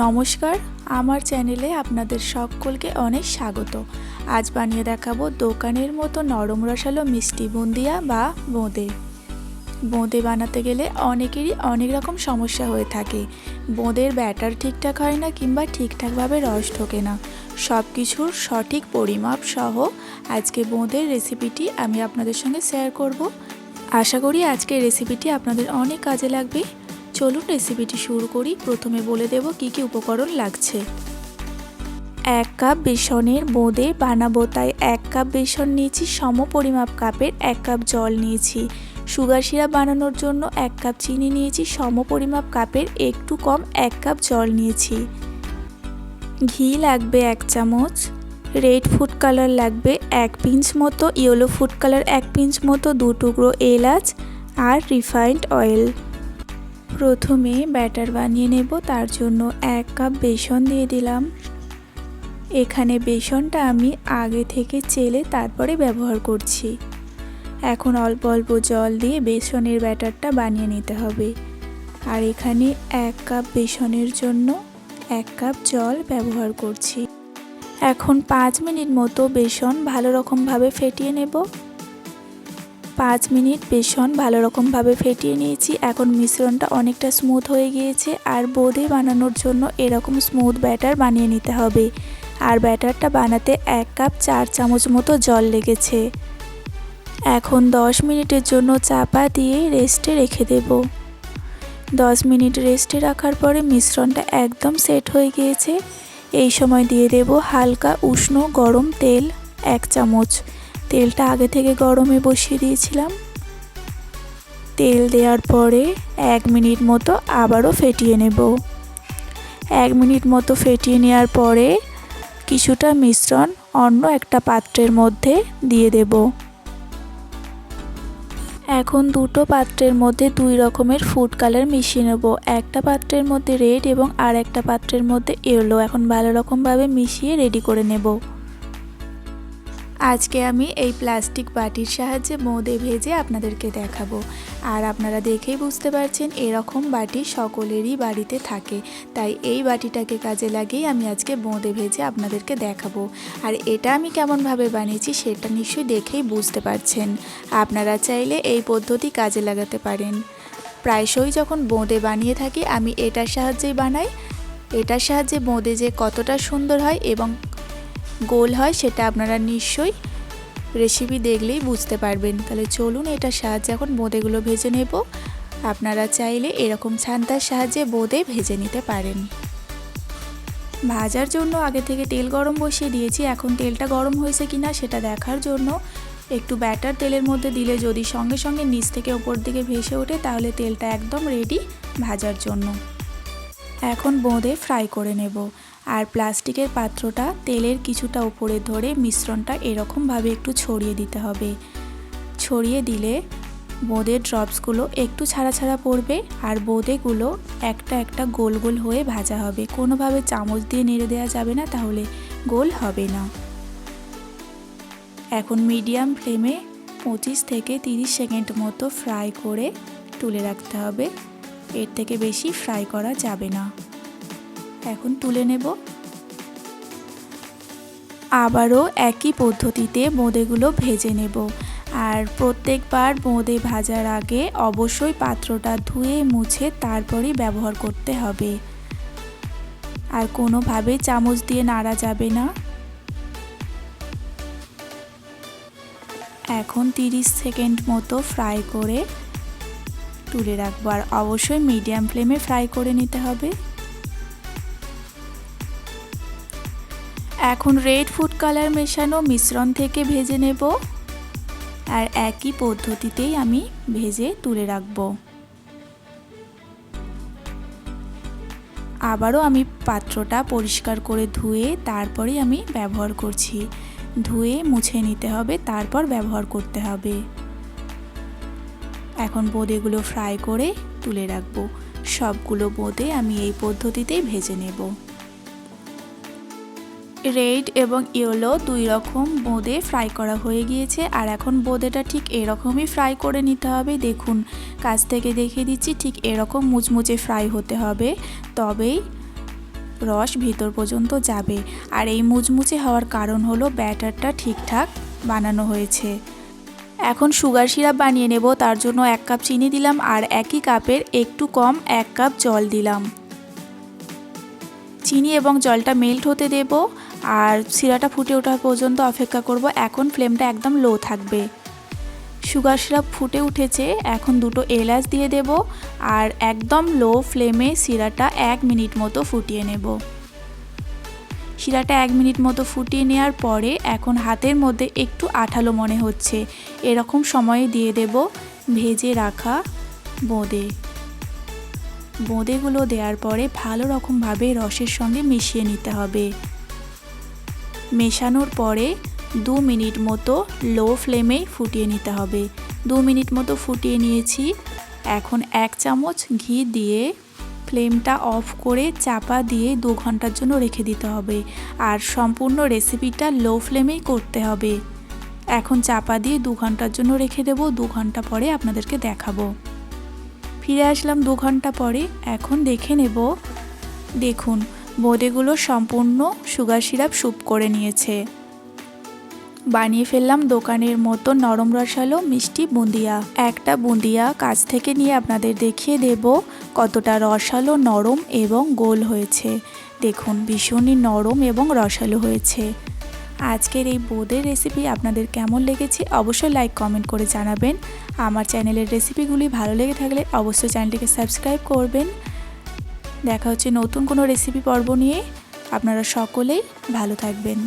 নমস্কার, আমার চ্যানেলে আপনাদের সকলকে অনেক স্বাগত। আজ বানিয়ে দেখাবো দোকানের মতো নরম রসালো মিষ্টি বুন্দিয়া বা বোঁদে। বোঁদে বানাতে গেলে অনেকেরই অনেক রকম সমস্যা হয়ে থাকে। বোঁদের ব্যাটার ঠিকঠাক হয় না কিংবা ঠিকঠাকভাবে রস ঢোকে না। সব কিছুর সঠিক পরিমাপ সহ আজকে বোঁদের রেসিপিটি আমি আপনাদের সঙ্গে শেয়ার করব। আশা করি আজকের রেসিপিটি আপনাদের অনেক কাজে লাগবে। চলুন রেসিপিটি শুরু করি। প্রথমে বলে দেব কি কি উপকরণ লাগছে। 1 কাপ বেসনের বোঁদে বানাবো, তাই 1 কাপ বেসন নিয়েছি। সম পরিমাপ কাপের 1 কাপ জল নিয়েছি। সুগার সিরাপ বানানোর জন্য 1 কাপ চিনি নিয়েছি। সম পরিমাপ কাপের একটু কম 1 কাপ জল নিয়েছি। ঘি লাগবে 1 চামচ। রেড ফুড কালার লাগবে 1 পিঞ্চ মতো। ইয়েলো ফুড কালার 1 পিঞ্চ মতো। 2 টুকরো এলাচ আর রিফাইন্ড অয়েল। প্রথমে ব্যাটার বানিয়ে নেব, তার জন্য 1 কাপ বেসন দিয়ে দিলাম। এখানে বেসনটা আমি আগে থেকে চেলে তারপরে ব্যবহার করছি। এখন অল্প অল্প জল দিয়ে বেসনের ব্যাটারটা বানিয়ে নিতে হবে। আর এখানে 1 কাপ বেসনের জন্য 1 কাপ জল ব্যবহার করছি। এখন 5 মিনিট মতো বেসন ভালো রকমভাবে ফেটিয়ে নেব। 5 মিনিট বেসন ভালো রকমভাবে ফেটিয়ে নিয়েছি। এখন মিশ্রণটা অনেকটা স্মুথ হয়ে গিয়েছে। আর বোঁদে বানানোর জন্য এরকম স্মুথ ব্যাটার বানিয়ে নিতে হবে। আর ব্যাটারটা বানাতে 1 কাপ 4 চামচ মতো জল লেগেছে। এখন 10 মিনিটের জন্য চাপা দিয়ে রেস্টে রেখে দেব। 10 মিনিট রেস্টে রাখার পরে মিশ্রণটা একদম সেট হয়ে গিয়েছে। এই সময় দিয়ে দেব হালকা উষ্ণ গরম তেল 1 চামচ। তেলটা আগে থেকে গরমে বসিয়ে দিয়েছিলাম। তেল দেওয়ার পরে 1 মিনিট মতো আবারও ফেটিয়ে নেব। 1 মিনিট মতো ফেটিয়ে নেওয়ার পরে কিছুটা মিশ্রণ অন্য একটা পাত্রের মধ্যে দিয়ে দেব। এখন দুটো পাত্রের মধ্যে 2 রকমের ফুড কালার মিশিয়ে নেব। একটা পাত্রের মধ্যে রেড এবং আর একটা পাত্রের মধ্যে ইয়েলো। এখন ভালো রকমভাবে মিশিয়ে রেডি করে নেব। আজকে আমি এই প্লাস্টিক বাটির সাহায্যে বোঁদে ভেজে আপনাদেরকে দেখাবো। আর আপনারা দেখেই বুঝতে পারছেন এরকম বাটি সকলেরই বাড়িতে থাকে, তাই এই বাটিটাকে কাজে লাগিয়ে আমি আজকে বোঁদে ভেজে আপনাদেরকে দেখাবো। আর এটা আমি কেমনভাবে বানিয়েছি সেটা নিশ্চয়ই দেখেই বুঝতে পারছেন। আপনারা চাইলে এই পদ্ধতি কাজে লাগাতে পারেন। প্রায়শই যখন বোঁদে বানিয়ে থাকি আমি এটার সাহায্যেই বানাই। এটার সাহায্যে বোঁদে যে কতটা সুন্দর হয় এবং গোল হয় সেটা আপনারা নিশ্চয়ই রেসিপি দেখলেই বুঝতে পারবেন। তাহলে চলুন এটার সাহায্যে এখন বোঁদেগুলো ভেজে নেব। আপনারা চাইলে এরকম ছান্তার সাহায্যে বোঁদে ভেজে নিতে পারেন। ভাজার জন্য আগে থেকে তেল গরম বসিয়ে দিয়েছি। এখন তেলটা গরম হয়েছে কিনা সেটা দেখার জন্য একটু ব্যাটার তেলের মধ্যে দিলে যদি সঙ্গে সঙ্গে নিচ থেকে ওপর দিকে ভেসে ওঠে তাহলে তেলটা একদম রেডি ভাজার জন্য। এখন বোঁদে ফ্রাই করে নেব। আর প্লাস্টিকের পাত্রটা তেলের কিছুটা উপরে ধরে মিশ্রণটা এরকমভাবে একটু ছড়িয়ে দিতে হবে। ছড়িয়ে দিলে বোঁদের ড্রপসগুলো একটু ছাড়া ছাড়া পড়বে আর বোঁদেগুলো একটা একটা গোল গোল হয়ে ভাজা হবে। কোনোভাবে চামচ দিয়ে নেড়ে দেওয়া যাবে না, তাহলে গোল হবে না। এখন মিডিয়াম ফ্লেমে 25 থেকে 30 সেকেন্ড মতো ফ্রাই করে তুলে রাখতে হবে। এর থেকে বেশি ফ্রাই করা যাবে না। এখন তুলে নেব। আবারও একই পদ্ধতিতে বোঁদেগুলো ভেজে নেব। আর প্রত্যেকবার বোঁদে ভাজার আগে অবশ্যই পাত্রটা ধুয়ে মুছে তারপরেই ব্যবহার করতে হবে। আর কোনোভাবে চামচ দিয়ে নাড়া যাবে না। এখন 30 সেকেন্ড মতো ফ্রাই করে তুলে রাখবো। আর অবশ্যই মিডিয়াম ফ্লেমে ফ্রাই করে নিতে হবে। এখন রেড ফুড কালার মেশানো মিশ্রণ থেকে ভেজে নেব। আর একই পদ্ধতিতেই আমি ভেজে তুলে রাখব। আবারও আমি পাত্রটা পরিষ্কার করে ধুয়ে তারপরেই আমি ব্যবহার করছি। ধুয়ে মুছে নিতে হবে, তারপর ব্যবহার করতে হবে। এখন বোঁদেগুলো ফ্রাই করে তুলে রাখব। সবগুলো বোঁদে আমি এই পদ্ধতিতেই ভেজে নেব। রেড এবং ইয়েলো 2 রকম বোঁদে ফ্রাই করা হয়ে গিয়েছে। আর এখন বোঁদেটা ঠিক এরকমই ফ্রাই করে নিতে হবে। দেখুন কাছ থেকে দেখিয়ে দিচ্ছি, ঠিক এরকম মুচমুচে ফ্রাই হতে হবে, তবেই রস ভিতর পর্যন্ত যাবে। আর এই মুচমুচে হওয়ার কারণ হলো ব্যাটারটা ঠিকঠাক বানানো হয়েছে। এখন সুগার সিরাপ বানিয়ে নেব। তার জন্য 1 কাপ চিনি দিলাম আর একই কাপের একটু কম 1 কাপ জল দিলাম। চিনি এবং জলটা মেল্ট হতে দেব আর সিরাপটা ফুটে ওঠা পর্যন্ত অপেক্ষা করব। এখন ফ্লেমটা একদম লো থাকবে। সুগার সিরাপ ফুটে উঠেছে, এখন 2টো এলাচ দিয়ে দেব আর একদম লো ফ্লেমে সিরাপটা 1 মিনিট মতো ফুটিয়ে নেব। শিরাটা 1 মিনিট মতো ফুটিয়ে নেওয়ার পরে এখন হাতের মধ্যে একটু আঠালো মনে হচ্ছে, এরকম সময়ে দিয়ে দেব ভেজে রাখা বোঁদেগুলো দেওয়ার পরে ভালো রকমভাবে রসের সঙ্গে মিশিয়ে নিতে হবে। মেশানোর পরে 2 মিনিট মতো লো ফ্লেমে ফুটিয়ে নিতে হবে। 2 মিনিট মতো ফুটিয়ে নিয়েছি। এখন 1 চামচ ঘি দিয়ে ফ্লেমটা অফ করে চাপা দিয়ে 2 ঘন্টার জন্য রেখে দিতে হবে। আর সম্পূর্ণ রেসিপিটা লো ফ্লেমেই করতে হবে। এখন চাপা দিয়ে 2 ঘন্টার জন্য রেখে দেব। 2 ঘন্টা পরে আপনাদেরকে দেখাবো। ফিরে আসলাম 2 ঘন্টা পরে। এখন দেখে নেব, দেখুন বোঁদেগুলো সম্পূর্ণ সুগার সিরাপ স্যুপ করে নিয়েছে। বানিয়ে ফেললাম দোকানের মতো নরম রসালো মিষ্টি বুন্দিয়া। একটা বুন্দিয়া কাছ থেকে নিয়ে আপনাদের দেখিয়ে দেব কতটা রসালো, নরম এবং গোল হয়েছে। দেখুন ভীষণই নরম এবং রসালো হয়েছে। আজকের এই বোঁদের রেসিপি আপনাদের কেমন লেগেছে অবশ্যই লাইক কমেন্ট করে জানাবেন। আমার চ্যানেলের রেসিপিগুলি ভালো লেগে থাকলে অবশ্যই চ্যানেলটিকে সাবস্ক্রাইব করবেন। দেখা হচ্ছে নতুন কোনো রেসিপি পর্ব নিয়ে। আপনারা সকলেই ভালো থাকবেন।